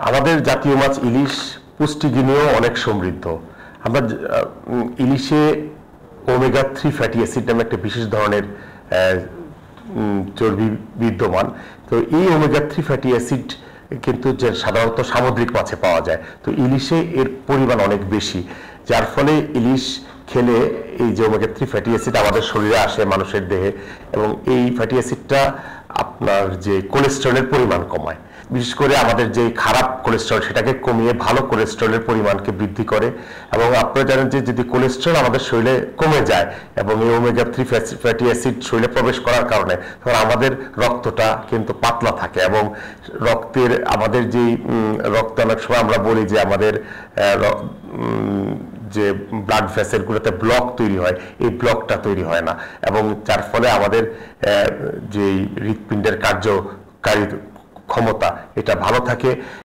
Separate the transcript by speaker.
Speaker 1: আমাদের জাতীয় মাছ ইলিশ পুষ্টিগুণেও অনেক সমৃদ্ধ। আমরা ইলিশে ওমেগা 3 ফ্যাটি অ্যাসিড নামে একটা বিশেষ ধরনের চর্বি বিদ্যমান। তো এই ওমেগা 3 ফ্যাটি অ্যাসিড কিন্তু যে সাধারণত সামুদ্রিক মাছে পাওয়া যায়, তো ইলিশে এর পরিমাণ অনেক বেশি, যার ফলে ইলিশ খেলে এই যে ওমেগা 3 ফ্যাটি অ্যাসিড আমাদের শরীরে আসে মানুষের দেহে, এবং এই ফ্যাটি অ্যাসিডটা আপনার যে কোলেস্টেরলের পরিমাণ কমায়, বিশেষ করে আমাদের যে খারাপ কোলেস্টেরল সেটাকে কমিয়ে ভালো কোলেস্টেরলের পরিমাণকে বৃদ্ধি করে। এবং আপনারা জানেন যে যদি কোলেস্টেরল আমাদের শরীরে কমে যায় এবং এই ওমেগা 3 ফ্যাটি অ্যাসিড শরীরে প্রবেশ করার কারণে তখন আমাদের রক্তটা কিন্তু পাতলা থাকে, এবং রক্তের আমাদের যেই রক্ত অনেক সময় আমরা বলি যে আমাদের যে ব্লাড ভেসেলগুলোতে ব্লক তৈরি হয়, এই ব্লকটা তৈরি হয় না, এবং যার ফলে আমাদের যে হৃৎপিণ্ডের কার্যকারী ক্ষমতা এটা ভালো থাকে।